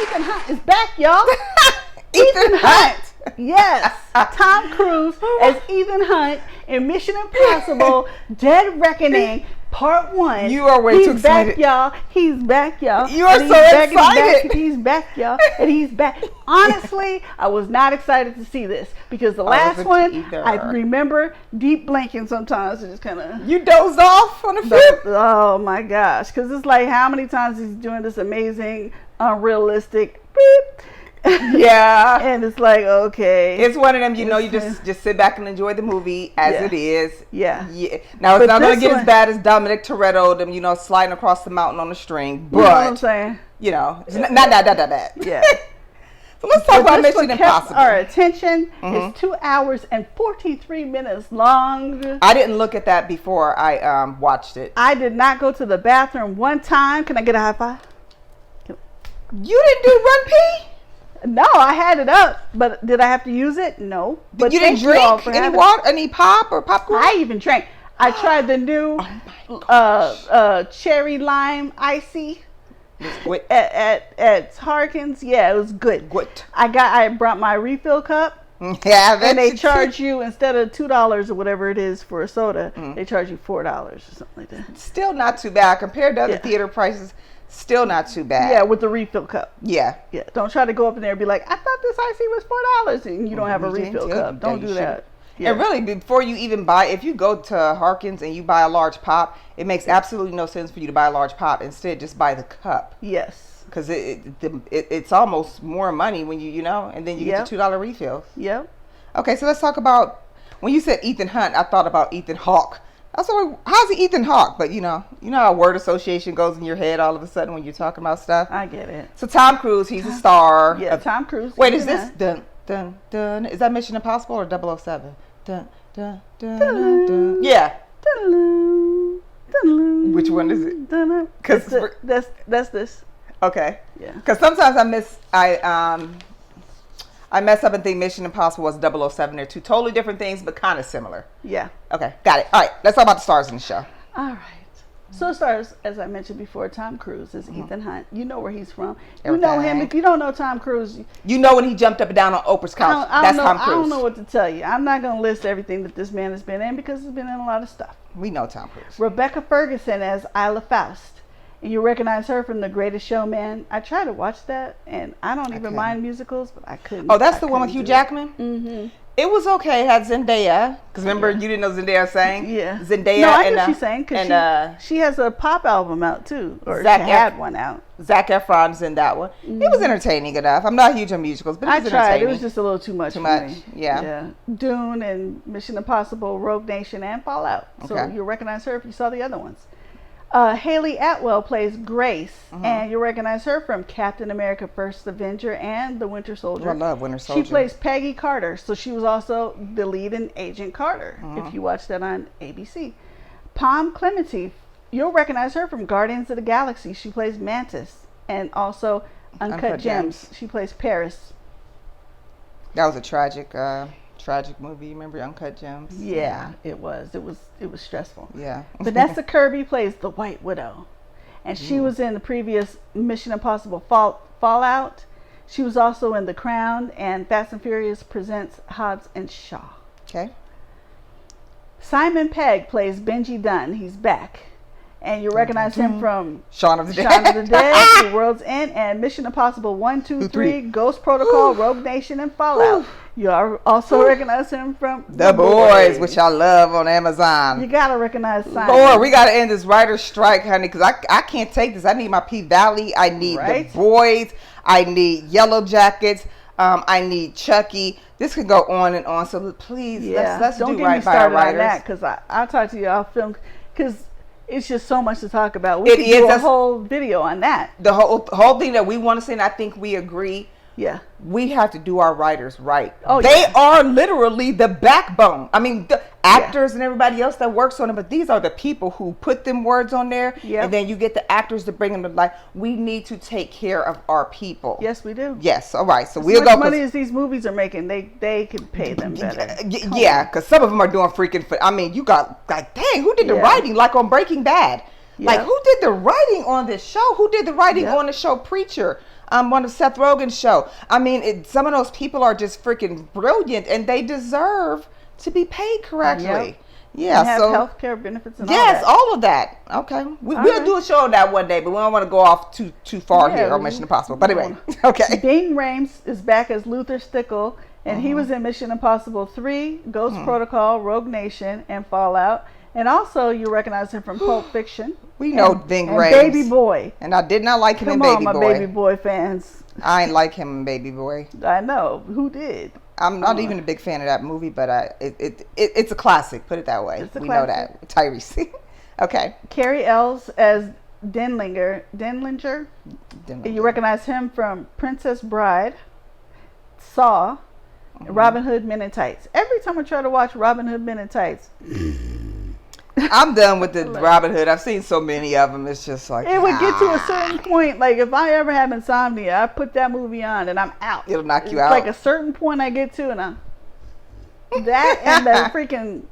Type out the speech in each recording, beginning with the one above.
Ethan Hunt is back, y'all. Ethan Hunt. Yes, Tom Cruise as Ethan Hunt in Mission Impossible: Dead Reckoning Part 1. You are way too excited. He's back, y'all. He's back, y'all. You are so excited. He's back, y'all. And he's back. Honestly, I was not excited to see this because the last one, either. I remember deep blinking sometimes. It just kind of... You dozed off on the film? Oh, my gosh. Because it's like how many times he's doing this amazing, unrealistic... beep. Yeah. And it's like, okay. It's one of them, you just sit back and enjoy the movie as it is. Yeah. Now, it's not going to get as bad as Dominic Toretto, them, sliding across the mountain on a string. But, you know what I'm saying? It's not that bad. Yeah. So let's talk about Mission Impossible. Our attention is 2 hours and 43 minutes long. I didn't look at that before I watched it. I did not go to the bathroom one time. Can I get a high five? You didn't do run pee? No, I had it up, but did I have to use it? No. But you didn't drink any water, any pop or popcorn? I even drank. I tried the new cherry lime icy at Harkins. Yeah, it was good. Good. I brought my refill cup. Yeah, and they charge you, instead of $2 or whatever it is for a soda, they charge you $4 or something like that. Still not too bad compared to other theater prices. Still not too bad. Yeah, with the refill cup. Yeah. Don't try to go up in there and be like, I thought this icy was $4 and you don't have a refill cup. Don't do that. Yeah. And really, before you even buy, if you go to Harkins and you buy a large pop, it makes absolutely no sense for you to buy a large pop. Instead, just buy the cup. Yes. Because it's almost more money when and then you get the $2 refills. Yep. Okay, so let's talk about, when you said Ethan Hunt, I thought about Ethan Hawke. I was like, how's he Ethan Hawke? But you know how word association goes in your head all of a sudden when you're talking about stuff. I get it. So Tom Cruise, he's a star. Yeah, Tom Cruise. Wait, is this dun dun dun? Is that Mission Impossible or 007? Dun dun dun dun dun. Yeah. Which one is it? Because that's this. Okay. Yeah. Because sometimes I mess up and think Mission Impossible was 007. They're two totally different things, but kind of similar. Yeah. Okay, got it. All right, let's talk about the stars in the show. All right. So stars, as I mentioned before, Tom Cruise is Ethan Hunt. You know where he's from. You know him. If you don't know Tom Cruise, you know when he jumped up and down on Oprah's couch. That's Tom Cruise. I don't know what to tell you. I'm not going to list everything that this man has been in because he's been in a lot of stuff. We know Tom Cruise. Rebecca Ferguson as Isla Faust. And you recognize her from The Greatest Showman. I tried to watch that, and I don't even mind musicals, but I couldn't. Oh, that's the one with Hugh Jackman? Mm-hmm. It was okay. It had Zendaya. Because remember, you didn't know Zendaya sang? Yeah. Zendaya. No, I knew she sang. Because she has a pop album out, too. Or Zac had one out. Zac Efron's in that one. Mm-hmm. It was entertaining enough. I'm not huge on musicals, but it was entertaining. It was just a little too much for me. Yeah. Dune and Mission Impossible, Rogue Nation, and Fallout. So you'll recognize her if you saw the other ones. Haley Atwell plays Grace, and you'll recognize her from Captain America: First Avenger and The Winter Soldier. I love Winter Soldier. She plays Peggy Carter, so she was also the lead in Agent Carter, if you watch that on ABC. Pom Clemente, you'll recognize her from Guardians of the Galaxy. She plays Mantis, and also Uncut Gems. She plays Paris. That was a tragic movie. You remember Uncut Gems? Yeah, it was. It was stressful. Yeah. Vanessa Kirby plays the White Widow, and she was in the previous Mission Impossible Fallout. She was also in The Crown and Fast and Furious Presents Hobbs and Shaw. Okay. Simon Pegg plays Benji Dunn. He's back. And you recognize him from Shaun of the Dead, The World's End, and Mission Impossible 1, 2, 3, Ghost Protocol, Rogue Nation, and Fallout. You also recognize him from The Boys, which I love on Amazon. You gotta recognize Simon. Lord, we gotta end this writer's strike, honey, because I can't take this. I need my P-Valley. I need The Boys. I need Yellow Jackets. I need Chucky. This could go on and on. So please, let's do right by our writers. Don't get me started on that, because I'll talk to you off film, because it's just so much to talk about. We could do a whole video on that. The whole thing that we want to say, and I think we agree. Yeah. We have to do our writers right. They are literally the backbone. I mean, the actors and everybody else that works on it, but these are the people who put them words on there. Yep. And then you get the actors to bring them to life. We need to take care of our people. Yes, we do. Yes. All right. So we'll go. As much money as these movies are making, they can pay them better. Yeah, because some of them are doing freaking. I mean, you got like, dang, who did the writing? Like on Breaking Bad. Like, who did the writing on this show? Who did the writing on the show Preacher? one of Seth Rogen's show. I mean, some of those people are just freaking brilliant, and they deserve to be paid correctly. Yep. Yeah, and have health care benefits and yes, all of that. Okay, we'll do a show on that one day, but we don't want to go off too far here on Mission Impossible. But anyway, okay. Bing Rames is back as Luther Stickle, and he was in Mission Impossible 3, Ghost Protocol, Rogue Nation, and Fallout. And also, you recognize him from Pulp Fiction. We know Bing Rames. Baby Boy. And I did not like him in Baby Boy. Come on, my Baby Boy fans. I ain't like him in Baby Boy. I know. Who did? I'm not even a big fan of that movie, but it's a classic. Put it that way. We know that. Tyrese. Okay. Carrie Ells as Denlinger. You recognize him from Princess Bride, Saw, Robin Hood Men in Tights. Every time I try to watch Robin Hood Men in Tights, I'm done with the Robin Hood. I've seen so many of them. It's just like it would get to a certain point. Like if I ever have insomnia, I put that movie on and I'm out. It'll knock you out. Like a certain point I get to, and I'm that and the freaking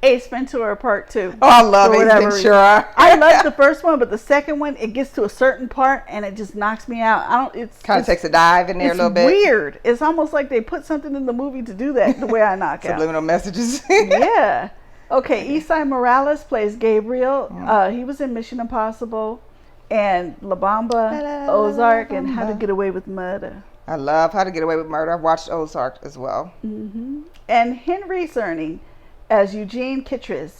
Ace Ventura Part 2. Oh, I love Ace Ventura. I love the first one, but the second one, it gets to a certain part and it just knocks me out. It's kind of takes a dive in there a little bit. It's weird. It's almost like they put something in the movie to do that. The way I knock out. Subliminal messages. Yeah. Okay, Esai Morales plays Gabriel. He was in Mission Impossible and La Bamba, Ozark, and How to Get Away with Murder. I love How to Get Away with Murder. I've watched Ozark as well. Mm-hmm. And Henry Cerny as Eugene Kittredge.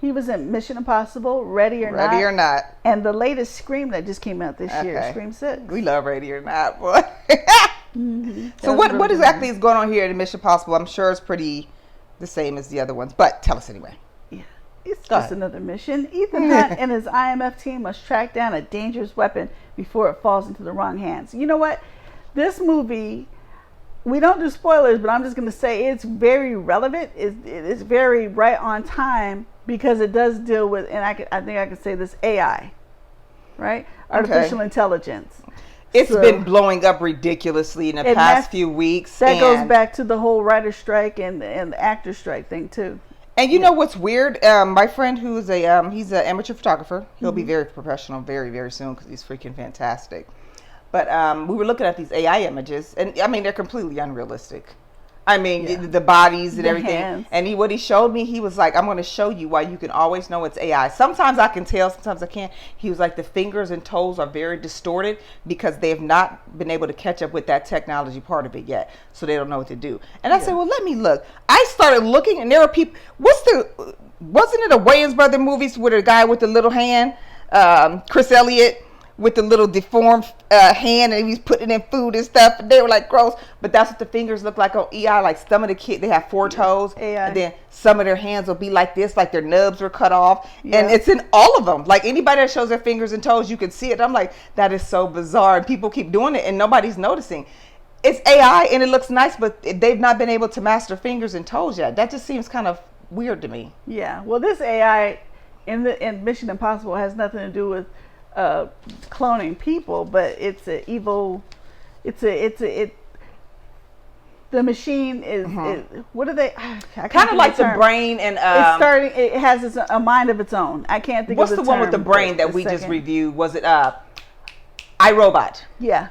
He was in Mission Impossible, Ready or Not. And the latest Scream that just came out this year, Scream 6. We love Ready or Not, boy. So what exactly is going on here in Mission Impossible? I'm sure it's pretty the same as the other ones, but tell us anyway. Yeah, it's just another mission. Ethan Hunt and his IMF team must track down a dangerous weapon before it falls into the wrong hands. You know what? This movie, we don't do spoilers, but I'm just going to say it's very relevant. It's very right on time because it does deal with, and I think I can say this, AI, right? Artificial intelligence. It's been blowing up ridiculously in the past few weeks. That goes back to the whole writer's strike and the actor's strike thing too. And you know what's weird? My friend who's he's an amateur photographer. He'll be very professional very, very soon because he's freaking fantastic. But we were looking at these AI images, and I mean they're completely unrealistic. I mean the bodies and everything. Hands. And what he showed me, he was like, "I'm going to show you why you can always know it's AI. Sometimes I can tell, sometimes I can't." He was like, "The fingers and toes are very distorted because they have not been able to catch up with that technology part of it yet, so they don't know what to do." And I said, "Well, let me look." I started looking, and there were people. Wasn't it a Wayans Brother movies with a guy with the little hand, Chris Elliott? With the little deformed hand, and he was putting in food and stuff, and they were like gross. But that's what the fingers look like on EI. Like some of the kids, they have 4 toes, and then some of their hands will be like this, like their nubs were cut off, and it's in all of them. Like anybody that shows their fingers and toes, you can see it. I'm like, that is so bizarre, and people keep doing it, and nobody's noticing. It's AI, and it looks nice, but they've not been able to master fingers and toes yet. That just seems kind of weird to me. Yeah. Well, this AI in Mission Impossible has nothing to do with cloning people, but it's an evil. The machine is. What are they? Kind of like the brain, and it's starting. It has a mind of its own. I can't think. What's of the one with the brain that we just reviewed? Was it iRobot? Yeah.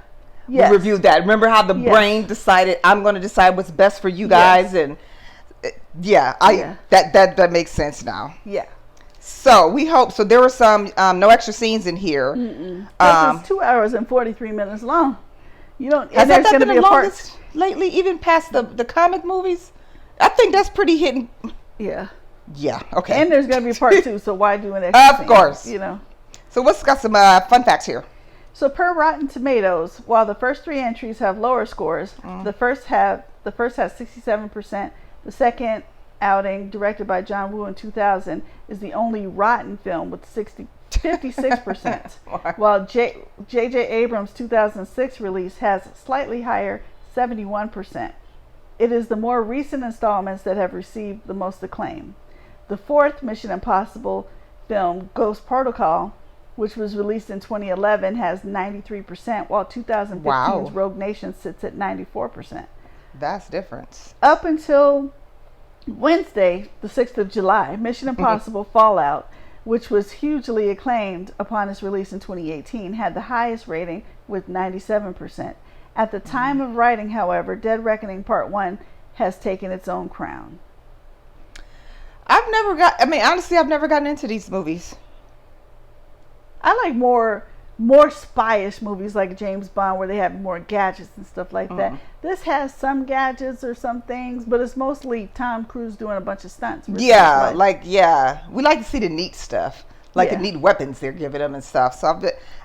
Yes. We reviewed that. Remember how the brain decided, I'm going to decide what's best for you guys, and that makes sense now. Yeah. So we hope. So there were some no extra scenes in here. It's 2 hours and 43 minutes long. You don't. Has that been the longest lately? Even past the comic movies, I think that's pretty hidden. Yeah. Yeah. Okay. And there's going to be part 2. So why do an extra? Of course. You know. So what's got some fun facts here? So per Rotten Tomatoes, while the first 3 entries have lower scores, the first has 67%. The second outing, directed by John Woo in 2000, is the only rotten film with 56%, while J.J. Abrams' 2006 release has slightly higher, 71%. It is the more recent installments that have received the most acclaim. The 4th Mission Impossible film, Ghost Protocol, which was released in 2011, has 93%, while 2015's Rogue Nation sits at 94%. That's difference. Up until Wednesday, the 6th of July, Mission Impossible Fallout which was hugely acclaimed upon its release in 2018, had the highest rating with 97%. At the time of writing, however, Dead Reckoning Part 1 has taken its own crown. Honestly, I've never gotten into these movies. I like more spyish movies like James Bond, where they have more gadgets and stuff like that. This has some gadgets or some things, but it's mostly Tom Cruise doing a bunch of stunts. We like to see the neat stuff, like the neat weapons they're giving them and stuff. So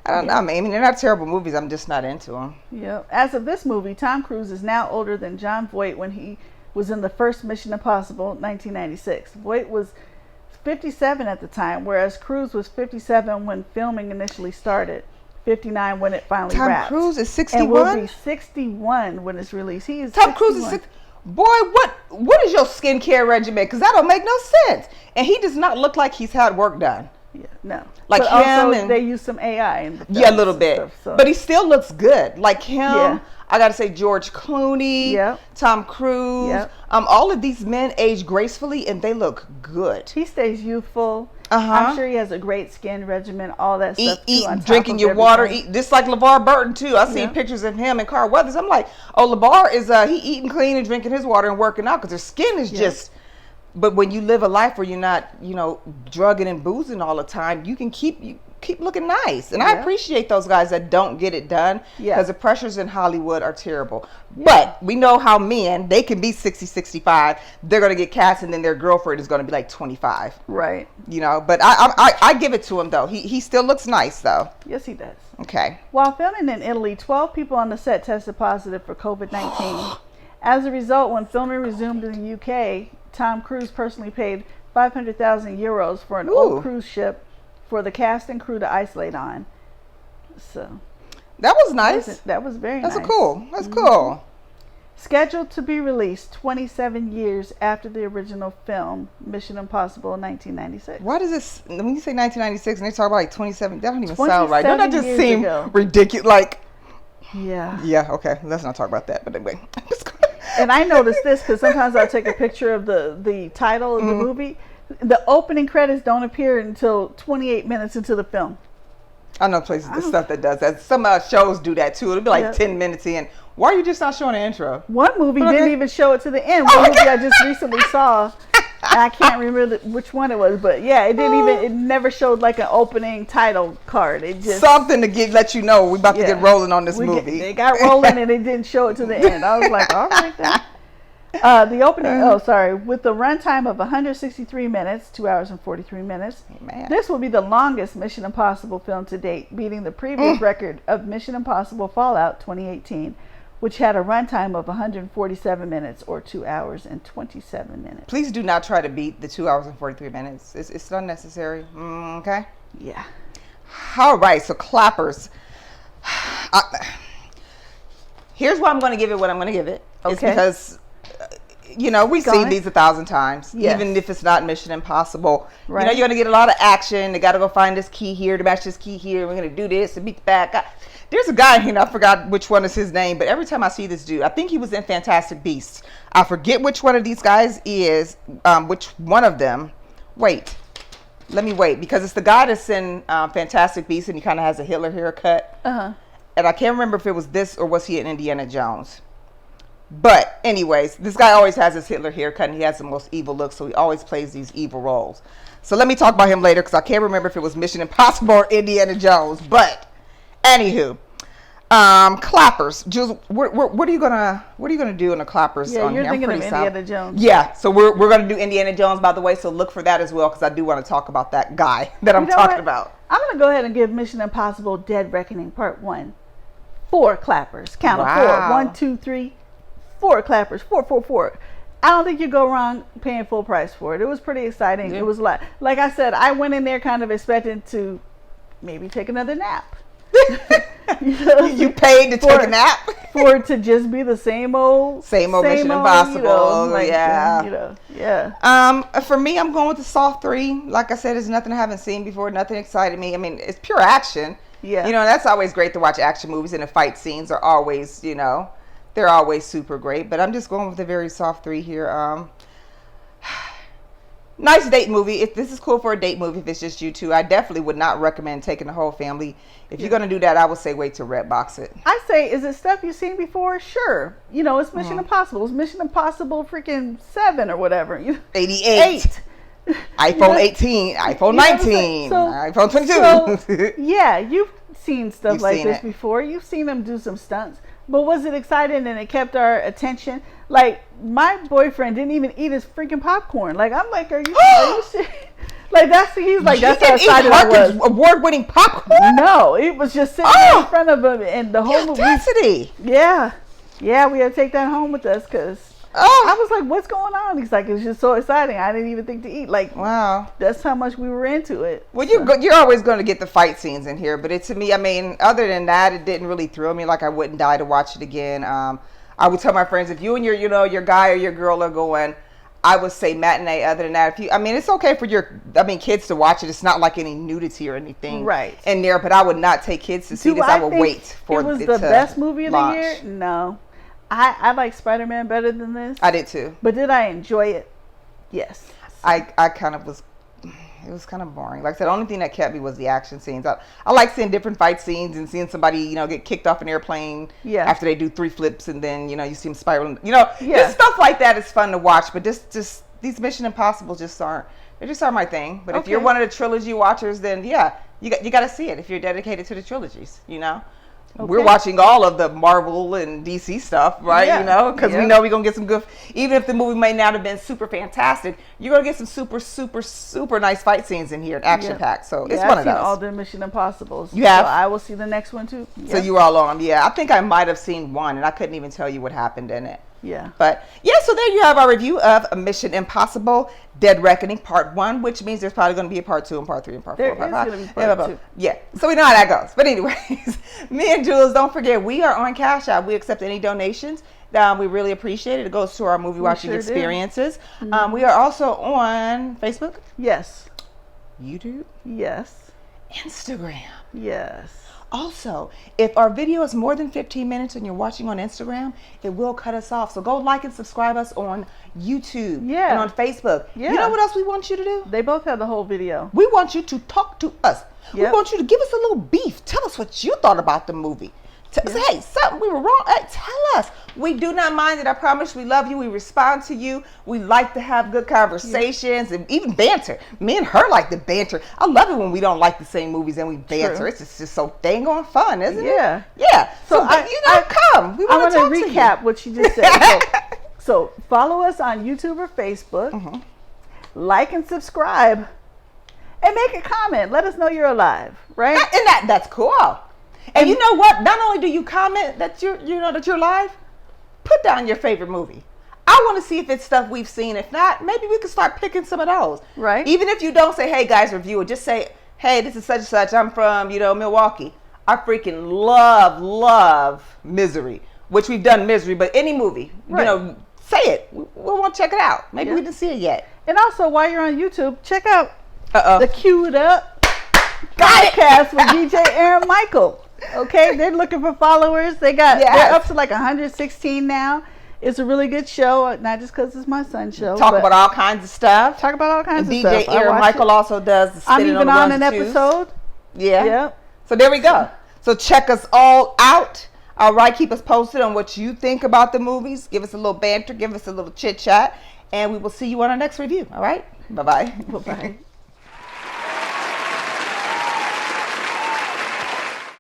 I don't know. I mean, they're not terrible movies. I'm just not into them. Yeah. As of this movie, Tom Cruise is now older than Jon Voight when he was in the first Mission Impossible, 1996. Voight was 57 at the time, whereas Cruise was 57 when filming initially started, 59 when it finally wrapped. Tom Cruise is 61? And will be 61 when it's released. He is Tom Cruise is 60. Boy, what is your skincare regimen? Because that don't make no sense. And he does not look like he's had work done. Yeah, no. Like but him, also and they use some AI in the films. Yeah, a little bit. Stuff, so. But he still looks good. Like him. Yeah. I got to say George Clooney, Tom Cruise. All of these men age gracefully and they look good. He stays youthful. I'm sure he has a great skin regimen, all that stuff. Eat, drinking your water. Eat, just like LeVar Burton too. I've seen pictures of him and Carl Weathers. I'm like, oh, LeVar is he eating clean and drinking his water and working out because their skin is just. But when you live a life where you're not, drugging and boozing all the time, you can keep looking nice. And I appreciate those guys that don't get it done because the pressures in Hollywood are terrible. But we know how men, they can be 60, 65. They're going to get cast and then their girlfriend is going to be like 25. Right. But I give it to him though. He still looks nice though. Yes, he does. Okay. While filming in Italy, 12 people on the set tested positive for COVID-19. As a result, when filming resumed in the UK, Tom Cruise personally paid 500,000 euros for an old cruise ship for the cast and crew to isolate on. So that was nice. That was very nice. That's cool. That's cool. Scheduled to be released 27 years after the original film, Mission Impossible 1996. Why does this, when you say 1996 and they talk about like 27, that don't even sound right. Don't that just seem ridiculous? Like, yeah, okay. Let's not talk about that. But anyway. And I noticed this because sometimes I'll take a picture of the title of the movie. The opening credits don't appear until 28 minutes into the film. I know places, the stuff that does that. Some shows do that too. It'll be like 10 minutes in. Why are you just not showing the intro? One movie didn't even show it to the end. One movie I just recently saw. I can't remember which one it was, but yeah, it didn't even. It never showed like an opening title card. It just something to let you know we're about to get rolling on this movie. They got rolling and it didn't show it to the end. I was like, all right then. The opening. With the runtime of 163 minutes, 2 hours and 43 minutes. This will be the longest Mission Impossible film to date, beating the previous record of Mission Impossible Fallout 2018. Which had a runtime of 147 minutes or 2 hours and 27 minutes. Please do not try to beat the 2 hours and 43 minutes. It's unnecessary. Okay? Yeah. All right, so clappers. Here's why I'm going to give it what I'm going to give it. Okay. It's because, we've seen these 1,000 times. Yes. Even if it's not Mission Impossible. Right. You're going to get a lot of action. They got to go find this key here to match this key here. We're going to do this and beat the bad guy. There's a guy here, I forgot which one is his name, but every time I see this dude, I think he was in Fantastic Beasts. I forget which one of these guys is, which one of them. Let me wait, because it's the guy that's in Fantastic Beasts, and he kind of has a Hitler haircut. And I can't remember if it was this or was he in Indiana Jones. But anyways, this guy always has his Hitler haircut, and he has the most evil look, so he always plays these evil roles. So let me talk about him later, because I can't remember if it was Mission Impossible or Indiana Jones, but... Anywho, clappers. Jules, what are you gonna do in the clappers? Yeah, you're thinking of Indiana Jones. Yeah, so we're gonna do Indiana Jones, by the way. So look for that as well, because I do want to talk about that guy that I'm talking about. I'm gonna go ahead and give Mission Impossible: Dead Reckoning Part 1 4 clappers. Count them 4. 1, 2, 3, 4 clappers. 4, 4, 4. I don't think you go wrong paying full price for it. It was pretty exciting. It was like I said, I went in there kind of expecting to maybe take another nap. You paid to take a nap for it to just be the same old Mission Impossible. For me, I'm going with the soft 3. Like I said, it's nothing I haven't seen before. Nothing excited me. I mean, it's pure action. Yeah, that's always great to watch action movies, and the fight scenes are always, they're always super great. But I'm just going with a very soft 3 here. nice date movie. If this is cool for a date movie, if it's just you two, I definitely would not recommend taking the whole family. If you're gonna do that, I would say wait to Redbox it. I say, is it stuff you've seen before? Sure. You know, it's Mission Impossible. It's Mission Impossible freaking 7 or whatever. 88. iPhone 18, iPhone 19, iPhone 22. So, yeah, you've seen stuff like this before. You've seen them do some stunts. But was it exciting and it kept our attention? Like, my boyfriend didn't even eat his freaking popcorn. Like, I'm like, are you serious? Like, he's like, that's how excited I was. Award-winning popcorn? No, it was just sitting in front of him and the whole movie. Yeah. Yeah, we had to take that home with us because I was like, what's going on? He's like, it's just so exciting. I didn't even think to eat. Like, wow. That's how much we were into it. Well, you're always going to get the fight scenes in here. But to me, I mean, other than that, it didn't really thrill me. Like, I wouldn't die to watch it again. I would tell my friends, if you and your guy or your girl are going, I would say matinee. Other than that, it's okay for kids to watch it. It's not like any nudity or anything in there. But I would not take kids to see this. I would wait for it. It was the best movie of the year? No. I like Spider-Man better than this. I did too. But did I enjoy it? Yes. I kind of was. It was kind of boring. Like I said, the only thing that kept me was the action scenes. I like seeing different fight scenes and seeing somebody, get kicked off an airplane after they do 3 flips and then, you see them spiraling. Just stuff like that is fun to watch. But just these Mission Impossible just aren't my thing. But if you're one of the trilogy watchers, then you got to see it if you're dedicated to the trilogies, Okay. We're watching all of the Marvel and DC stuff, right? Because we know we're going to get some good, even if the movie may not have been super fantastic, you're going to get some super, super, super nice fight scenes in here, action packed. So it's one of those. I've seen all the Mission Impossibles. You have? So I will see the next one too. So you were all on. Yeah, I think I might have seen one and I couldn't even tell you what happened in it. Yeah. But so there you have our review of Mission Impossible Dead Reckoning Part 1, which means there's probably going to be a Part 2 and Part 3 and Part 4. There is going to be Part 2. Yeah. So we know how that goes. But anyways, me and Jules, don't forget, we are on Cash App. We accept any donations. We really appreciate it. It goes to our movie watching experiences. We are also on Facebook. Yes. YouTube. Yes. Instagram. Yes. Also, if our video is more than 15 minutes and you're watching on Instagram, it will cut us off. So go like and subscribe us on YouTube and on Facebook. Yeah. You know what else we want you to do? They both have the whole video. We want you to talk to us. Yep. We want you to give us a little beef. Tell us what you thought about the movie. Say, hey, something we were wrong. Hey, tell us. We do not mind it. I promise we love you. We respond to you. We like to have good conversations and even banter. Me and her like to banter. I love it when we don't like the same movies and we banter. True. It's just so dang on fun, isn't it? Yeah. So come. We want to recap what she just said. So follow us on YouTube or Facebook. Like and subscribe. And make a comment. Let us know you're alive, right? And that's cool. And you know what? Not only do you comment that you're live, put down your favorite movie. I want to see if it's stuff we've seen. If not, maybe we can start picking some of those. Right. Even if you don't say, hey guys, review it. Just say, hey, this is such and such. I'm from, Milwaukee. I freaking love Misery, which we've done Misery, but any movie, say it. We want to check it out. Maybe we didn't see it yet. And also, while you're on YouTube, check out the Queued Up Got podcast with DJ Aaron Michael. Okay, they're looking for followers. They're up to like 116 now. It's a really good show, not just because it's my son's show. Talk about all kinds of stuff. Talk about all kinds of stuff. DJ Aaron Michael also does the I'm even on an episode. Yeah. Yep. So there we go. So check us all out. All right, keep us posted on what you think about the movies. Give us a little banter. Give us a little chit chat. And we will see you on our next review. All right? Bye-bye. Bye-bye.